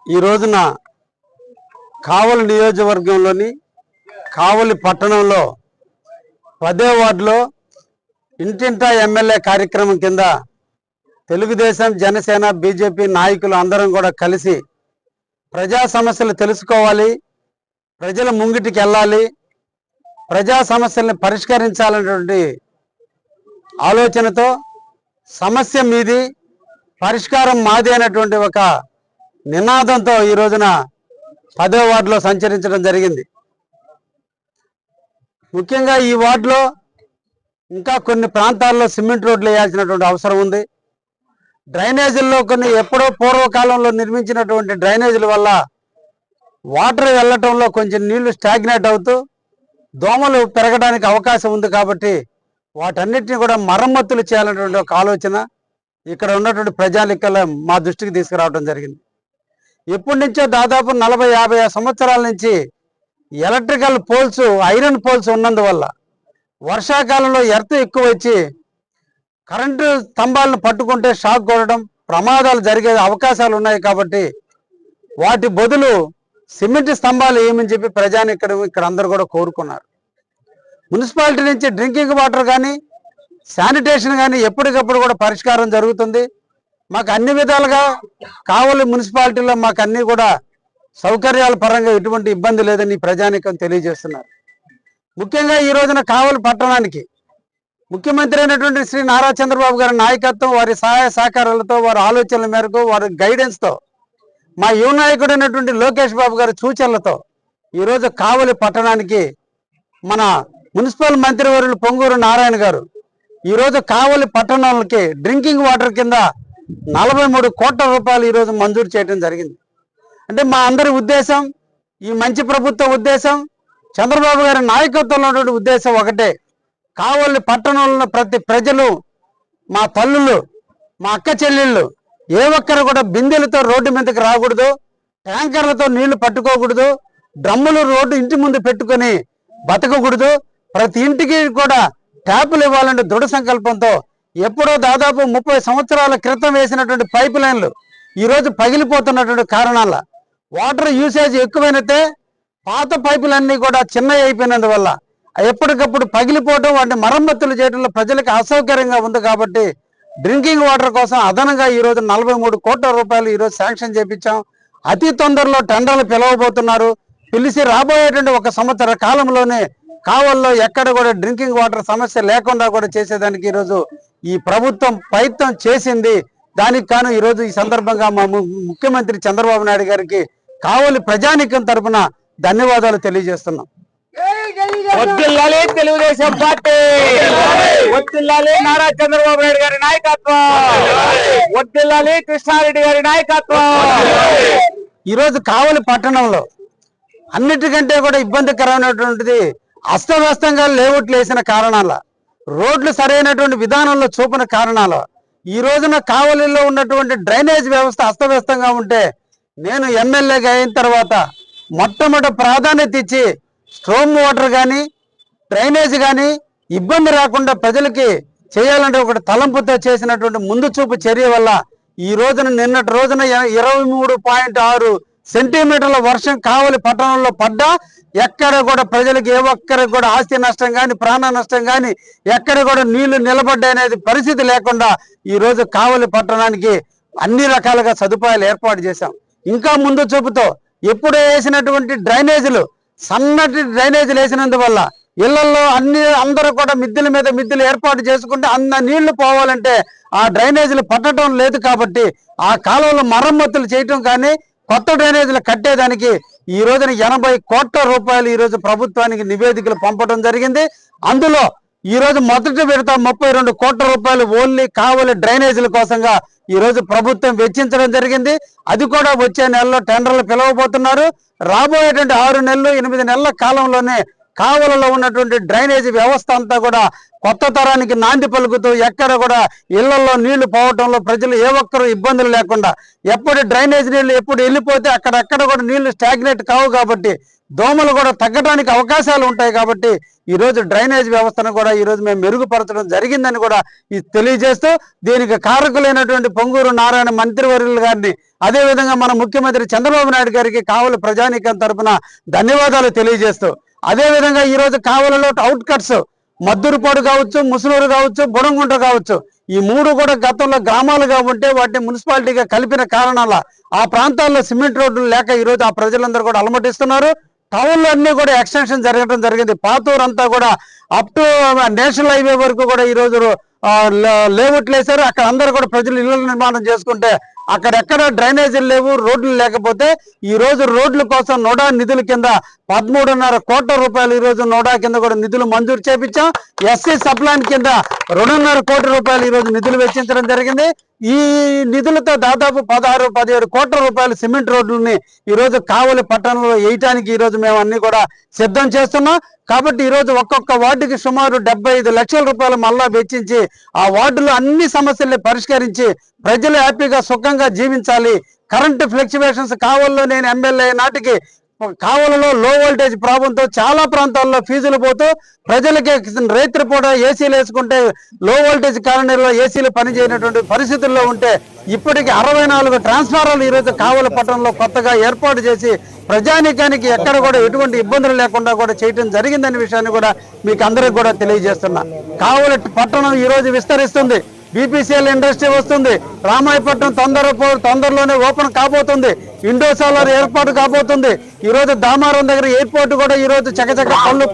ఈ రోజున కావలి నియోజకవర్గంలోని కావలి పట్టణంలో 10వ వార్డులో ఇంటింటా ఎమ్మెల్యే కార్యక్రమం కింద తెలుగుదేశం జనసేన బీజేపీ నాయకులు అందరం కూడా కలిసి ప్రజా సమస్యలు తెలుసుకోవాలి, ప్రజల ముంగిటికి వెళ్ళాలి, ప్రజా సమస్యల్ని పరిష్కరించాలనేటువంటి ఆలోచనతో సమస్య మీది పరిష్కారం మాది అనేటువంటి ఒక నినాదంతో ఈ రోజున 10వ వార్డులో సంచరించడం జరిగింది. ముఖ్యంగా ఈ వార్డులో ఇంకా కొన్ని ప్రాంతాల్లో సిమెంట్ రోడ్లు వేయాల్సినటువంటి అవసరం ఉంది. డ్రైనేజీల్లో కొన్ని ఎప్పుడో పూర్వకాలంలో నిర్మించినటువంటి డ్రైనేజీల వల్ల వాటర్ వెళ్ళటంలో కొంచెం నీళ్లు స్టాగ్నేట్ అవుతూ దోమలు పెరగడానికి అవకాశం ఉంది. కాబట్టి వాటన్నిటిని కూడా మరమ్మతులు చేయాలనేటువంటి ఒక ఆలోచన ఇక్కడ ఉన్నటువంటి ప్రజానికల్లో మా దృష్టికి తీసుకురావడం జరిగింది. ఎప్పటి నుంచో దాదాపు 40-50 సంవత్సరాల నుంచి ఎలక్ట్రికల్ పోల్స్, ఐరన్ పోల్స్ ఉన్నందువల్ల వర్షాకాలంలో ఎర్త్ ఎక్కువ వచ్చి కరెంటు స్తంభాలను పట్టుకుంటే షాక్ కొట్టడం, ప్రమాదాలు జరిగే అవకాశాలు ఉన్నాయి. కాబట్టి వాటి బదులు సిమెంట్ స్తంభాలు ఏమని చెప్పి ప్రజానికం ఇక్కడ అందరూ కూడా కోరుకున్నారు. మున్సిపాలిటీ నుంచి డ్రింకింగ్ వాటర్ కానీ శానిటేషన్ కానీ ఎప్పటికప్పుడు కూడా పరిష్కారం జరుగుతుంది. మాకు అన్ని విధాలుగా కావలి మున్సిపాలిటీలో మాకు అన్ని కూడా సౌకర్యాల పరంగా ఎటువంటి ఇబ్బంది లేదని ప్రజానికం తెలియజేస్తున్నారు. ముఖ్యంగా ఈ రోజున కావలి పట్టణానికి ముఖ్యమంత్రి అయినటువంటి శ్రీ నారా చంద్రబాబు గారి నాయకత్వం, వారి సహాయ సహకారాలతో, వారి ఆలోచనల మేరకు, వారి గైడెన్స్తో, మా యువ నాయకుడు అయినటువంటి లోకేష్ బాబు గారి సూచనలతో ఈరోజు కావలి పట్టణానికి మన మున్సిపల్ మంత్రివర్యులు పొంగూరు నారాయణ గారు ఈరోజు కావలి పట్టణాలకి డ్రింకింగ్ వాటర్ కింద 43 కోట్ల రూపాయలు ఈరోజు మంజూరు చేయడం జరిగింది. అంటే మా అందరి ఉద్దేశం, ఈ మంచి ప్రభుత్వ ఉద్దేశం, చంద్రబాబు గారి నాయకత్వంలో ఉన్నటువంటి ఉద్దేశం ఒకటే. కావలి పట్టణంలో ప్రతి ప్రజలు, మా తల్లులు, మా అక్క చెల్లెళ్ళు ఏ ఒక్కరు కూడా బిందెలతో రోడ్డు మీదకి రాకూడదు, ట్యాంకర్లతో నీళ్లు పట్టుకోకూడదు, డ్రమ్ములు రోడ్డు ఇంటి ముందు పెట్టుకొని బతకకూడదు. ప్రతి ఇంటికి కూడా ట్యాపులు ఇవ్వాలంటే దృఢ సంకల్పంతో ఎప్పుడో దాదాపు 30 సంవత్సరాల క్రితం వేసినటువంటి పైప్ లైన్లు ఈరోజు పగిలిపోతున్నటువంటి కారణాల వాటర్ యూసేజ్ ఎక్కువైనతే పాత పైపులన్నీ కూడా చిన్నవి అయిపోయినందువల్ల ఎప్పటికప్పుడు పగిలిపోవడం, వాటిని మరమ్మతులు చేయడంలో ప్రజలకు అసౌకర్యంగా ఉంది. కాబట్టి డ్రింకింగ్ వాటర్ కోసం అదనంగా ఈరోజు 43 కోట్ల రూపాయలు ఈరోజు శాంక్షన్ చేపించాం. అతి తొందరలో టెండర్లు పిలవబోతున్నారు. పిలిచి రాబోయేటువంటి 1 సంవత్సర కాలంలోనే కావల్లో ఎక్కడ కూడా డ్రింకింగ్ వాటర్ సమస్య లేకుండా కూడా చేసేదానికి ఈరోజు ఈ ప్రభుత్వం ప్రయత్నం చేసింది. దానికి కాను ఈరోజు ఈ సందర్భంగా మా ముఖ్యమంత్రి చంద్రబాబు నాయుడు గారికి కావలి ప్రజానీకం తరఫున ధన్యవాదాలు తెలియజేస్తున్నాం. వద్దిల్లాలి తెలుగుదేశం పార్టీ, వద్దిల్లాలి నారా చంద్రబాబు నాయుడు గారి నాయకత్వం, వద్దిల్లాలి కృష్ణారెడ్డి గారి నాయకత్వం. ఈరోజు కావలి పట్టణంలో అన్నిటికంటే కూడా ఇబ్బందికరమైనటువంటిది అస్తవ్యస్తంగా లేఅవుట్లు వేసిన కారణాల, రోడ్లు సరైనటువంటి విధానంలో చూపిన కారణాల ఈ రోజున కావలిలో ఉన్నటువంటి డ్రైనేజ్ వ్యవస్థ అస్తవ్యస్తంగా ఉంటే నేను ఎమ్మెల్యేగా అయిన తర్వాత మొట్టమొదటి ప్రాధాన్యత ఇచ్చి స్ట్రోమ్ వాటర్ కానీ డ్రైనేజ్ కానీ ఇబ్బంది రాకుండా ప్రజలకి చేయాలంటే ఒకటి తలంపుతో చేసినటువంటి ముందు చూపు చర్య వల్ల ఈ రోజున నిన్నటి రోజున 23.6 సెంటీమీటర్ల వర్షం కావలి పట్టణంలో పడ్డా ఎక్కడ కూడా ప్రజలకు ఏ ఒక్కరికి కూడా ఆస్తి నష్టం కానీ ప్రాణ నష్టం కానీ ఎక్కడ కూడా నీళ్లు నిలబడ్డాయనేది పరిస్థితి లేకుండా ఈ రోజు కావలి పట్టణానికి అన్ని రకాలుగా సదుపాయాలు ఏర్పాటు చేశాం. ఇంకా ముందు చూపుతో ఎప్పుడు వేసినటువంటి డ్రైనేజీలు, సన్నటి డ్రైనేజీలు వేసినందువల్ల ఇళ్లలో అందరూ కూడా మిద్దెల మీద మిద్దెలు ఏర్పాటు చేసుకుంటే అన్న నీళ్లు పోవాలంటే ఆ డ్రైనేజీలు పట్టడం లేదు. కాబట్టి ఆ కాలంలో మరమ్మతులు చేయటం కానీ కొత్త డ్రైనేజీలు కట్టేదానికి ఈ రోజున 80 కోట్ల రూపాయలు ఈరోజు ప్రభుత్వానికి నివేదికలు పంపడం జరిగింది. అందులో ఈరోజు మొదటి విడత 32 కోట్ల రూపాయలు ఓన్లీ కావలి డ్రైనేజీల కోసంగా ఈరోజు ప్రభుత్వం వెచ్చించడం జరిగింది. అది కూడా వచ్చే నెలలో టెండర్లు పిలవబోతున్నారు. రాబోయేటువంటి 6 నెలలు 8 నెలల కాలంలోనే కావలలో ఉన్నటువంటి డ్రైనేజీ వ్యవస్థ అంతా కూడా కొత్త తరానికి నాంది పలుకుతూ ఎక్కడ కూడా ఇళ్లలో నీళ్లు పోవటంలో ప్రజలు ఏ ఒక్కరు ఇబ్బందులు లేకుండా ఎప్పుడు డ్రైనేజ్ నీళ్లు ఎప్పుడు వెళ్ళిపోతే అక్కడక్కడ కూడా నీళ్లు స్టాగ్నేట్ కావు కాబట్టి దోమలు కూడా తగ్గడానికి అవకాశాలు ఉంటాయి కాబట్టి ఈ రోజు డ్రైనేజ్ వ్యవస్థను కూడా ఈ రోజు మేము మెరుగుపరచడం జరిగిందని కూడా తెలియజేస్తూ దీనికి కారకులైనటువంటి పొంగూరు నారాయణ మంత్రివర్యులు గారిని అదేవిధంగా మన ముఖ్యమంత్రి చంద్రబాబు నాయుడు గారికి కావలి ప్రజానీకం తరపున ధన్యవాదాలు తెలియజేస్తూ అదేవిధంగా ఈ రోజు కావలిలో అవుట్ కట్స్ మద్దురుపాడు కావచ్చు, ముసునూరు కావచ్చు, బుడంగుంట కావచ్చు, ఈ మూడు కూడా గతంలో గ్రామాలుగా ఉంటే వాటిని మున్సిపాలిటీగా కలిపిన కారణాల ఆ ప్రాంతాల్లో సిమెంట్ రోడ్లు లేక ఈ రోజు ఆ ప్రజలందరూ కూడా అలమటిస్తున్నారు. టౌన్లో అన్ని కూడా ఎక్స్టెన్షన్ జరగడం జరిగింది. పాతూరు అంతా కూడా అప్ టు నేషనల్ హైవే వరకు కూడా ఈ రోజు లేఅవుట్లు వేశారు. అక్కడ అందరూ కూడా ప్రజలు ఇళ్ల నిర్మాణం చేసుకుంటే అక్కడెక్కడ డ్రైనేజీలు లేవు, రోడ్లు లేకపోతే ఈ రోజు రోడ్ల కోసం నోడా నిధుల కింద 13.5 కోట్ల రూపాయలు ఈ రోజు నోడా కింద కూడా నిధులు మంజూరు చేపించాం. ఎస్సీ సప్లాన్ కింద 2.5 కోట్ల రూపాయలు ఈ రోజు నిధులు వెచ్చించడం జరిగింది. ఈ నిధులతో దాదాపు 16-17 కోట్ల రూపాయల సిమెంట్ రోడ్లని ఈ రోజు కావలి పట్టణంలో వేయటానికి ఈ రోజు మేము అన్ని కూడా సిద్ధం చేస్తున్నాం. కాబట్టి ఈ రోజు ఒక్కొక్క వార్డుకి సుమారు 75 లక్షల రూపాయలు మళ్ళా వెచ్చించి ఆ వార్డులో అన్ని సమస్యల్ని పరిష్కరించి ప్రజలు హ్యాపీగా సుఖంగా జీవించాలి. కరెంటు ఫ్లక్చువేషన్స్ కావల్లో నేను ఎమ్మెల్యే నాటికి కావలలో లో వోల్టేజ్ ప్రాబ్లంతో చాలా ప్రాంతాల్లో ఫీజులు పోతూ ప్రజలకి రైతులు పూట ఏసీలు వేసుకుంటే లో వోల్టేజ్ కాలనీలో ఏసీలు పనిచేయనటువంటి పరిస్థితుల్లో ఉంటే ఇప్పటికి 64 ట్రాన్స్ఫార్మర్లు ఈరోజు కావలి పట్టణంలో కొత్తగా ఏర్పాటు చేసి ప్రజానీకానికి ఎక్కడ కూడా ఎటువంటి ఇబ్బందులు లేకుండా కూడా చేయడం జరిగిందనే విషయాన్ని కూడా మీకు అందరికి కూడా తెలియజేస్తున్నా. కావలి పట్టణం ఈ రోజు విస్తరిస్తుంది. బీపీసీఎల్ ఇండస్ట్రీ వస్తుంది. రామాయపట్నం తొందరలోనే ఓపెన్ కాబోతుంది. ఇండో సోలార్ ఏర్పాటు కాబోతుంది. ఈ రోజు దామారం దగ్గర ఎయిర్పోర్ట్ కూడా ఈ రోజు చకచక పనులు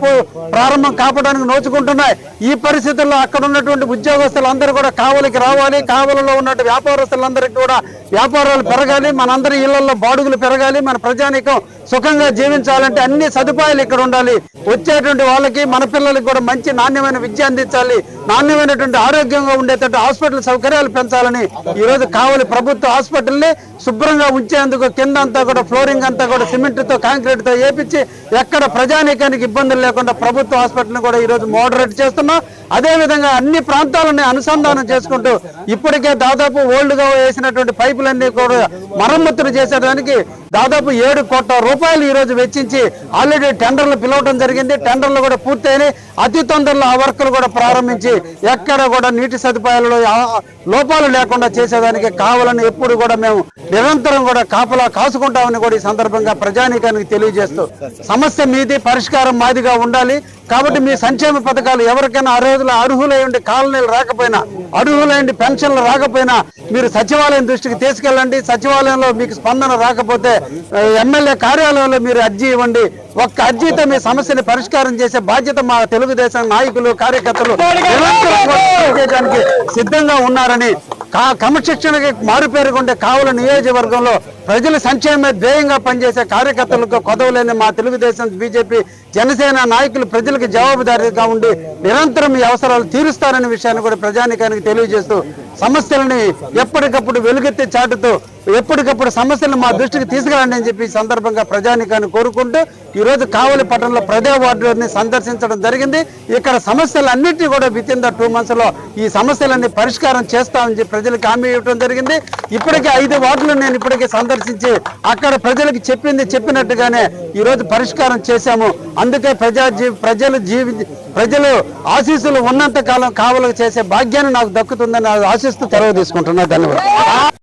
ప్రారంభం కావడానికి నోచుకుంటున్నాయి. ఈ పరిస్థితుల్లో అక్కడ ఉన్నటువంటి ఉద్యోగస్తులందరూ కూడా కావలికి రావాలి. కావలిలో ఉన్న వ్యాపారస్తులందరికీ కూడా వ్యాపారాలు పెరగాలి. మనందరి ఇళ్లలో బాడుగులు పెరగాలి. మన ప్రజానీకం సుఖంగా జీవించాలంటే అన్ని సదుపాయాలు ఇక్కడ ఉండాలి. వచ్చేటువంటి వాళ్ళకి మన పిల్లలకి కూడా మంచి నాణ్యమైన విద్య అందించాలి. నాణ్యమైనటువంటి ఆరోగ్యంగా ఉండేటట్టు హాస్పిటల్ సౌకర్యాలు పెంచాలని ఈ రోజు కావలి ప్రభుత్వ హాస్పిటల్ని శుభ్రంగా ఉంచేందుకు కింద అంతా కూడా ఫ్లోరింగ్ అంతా కూడా సిమెంట్ తో కాంక్రీట్ తో వేపించి ఎక్కడ ప్రజానీకానికి ఇబ్బందులు లేకుండా ప్రభుత్వ హాస్పిటల్ కూడా ఈ రోజు మోడరేట్ చేస్తున్నాం. అదే విధంగా అన్ని ప్రాంతాలని అనుసంధానం చేసుకుంటూ ఇప్పటికే దాదాపు ఓల్డ్ గా వేసినటువంటి పైపులన్నీ కూడా మరమ్మతులు చేసేదానికి దాదాపు 7 కోట్ల రూపాయలు ఈ రోజు వెచ్చించి ఆల్రెడీ టెండర్లు పిలవడం జరిగింది. టెండర్లు కూడా పూర్తయినాయి. అతి తొందరలో ఆ వర్కులు కూడా ప్రారంభించి ఎక్కడ కూడా నీటి సదుపాయాలలో లోపాలు లేకుండా చేసేదానికి కావాలని ఎప్పుడు కూడా మేము నిరంతరం కూడా కాపలా కాసుకుంటామని కూడా ఈ సందర్భంగా ప్రజానీకానికి తెలియజేస్తూ సమస్య మీది, పరిష్కారం మాదిగా ఉండాలి. కాబట్టి మీ సంక్షేమ పథకాలు ఎవరికైనా అర్హులైండి కాలనీలు రాకపోయినా, అర్హులైండి పెన్షన్లు రాకపోయినా మీరు సచివాలయం దృష్టికి తీసుకెళ్ళండి. సచివాలయంలో మీకు స్పందన రాకపోతే ఎమ్మెల్యే కార్యాలయంలో మీరు అర్జీ ఇవ్వండి. ఒక్క అర్జీతో మీ సమస్యని పరిష్కారం చేసే బాధ్యత మా తెలుగుదేశం నాయకులు, కార్యకర్తలు చేయడానికి సిద్ధంగా ఉన్నారని క్రమశిక్షణకి మారుపేరుకుంటే కావలి నియోజకవర్గంలో ప్రజల సంక్షేమ ధ్యేయంగా పనిచేసే కార్యకర్తలకు కొదవలేని మా తెలుగుదేశం, బీజేపీ, జనసేన నాయకులు ప్రజలకు జవాబుదారీగా ఉండి నిరంతరం ఈ అవసరాలు తీరుస్తారనే విషయాన్ని కూడా ప్రజానీకానికి తెలియజేస్తూ సమస్యలని ఎప్పటికప్పుడు వెలుగెత్తి చాటుతూ ఎప్పటికప్పుడు సమస్యలను మా దృష్టికి తీసుకురండి అని చెప్పి సందర్భంగా ప్రజానీకాన్ని కోరుకుంటూ ఈ రోజు కావలి పట్టణంలో ప్రజా వార్డుని సందర్శించడం జరిగింది. ఇక్కడ సమస్యలన్నింటినీ కూడా విత్ ఇన్ ద 2 months లో ఈ సమస్యలన్నీ పరిష్కారం చేస్తామని చెప్పి ప్రజలకు హామీ ఇవ్వడం జరిగింది. ఇప్పటికే 5 వార్డులు నేను ఇప్పటికే సందర్శించి అక్కడ ప్రజలకు చెప్పినట్టుగానే ఈ రోజు పరిష్కారం చేశాము. అందుకే ప్రజలు ఆశీస్సులు ఉన్నంత కాలం కావలకు చేసే భాగ్యాన్ని నాకు దక్కుతుందని ఆశిస్తూ తెలవ తీసుకుంటున్నా. ధన్యవాదాలు.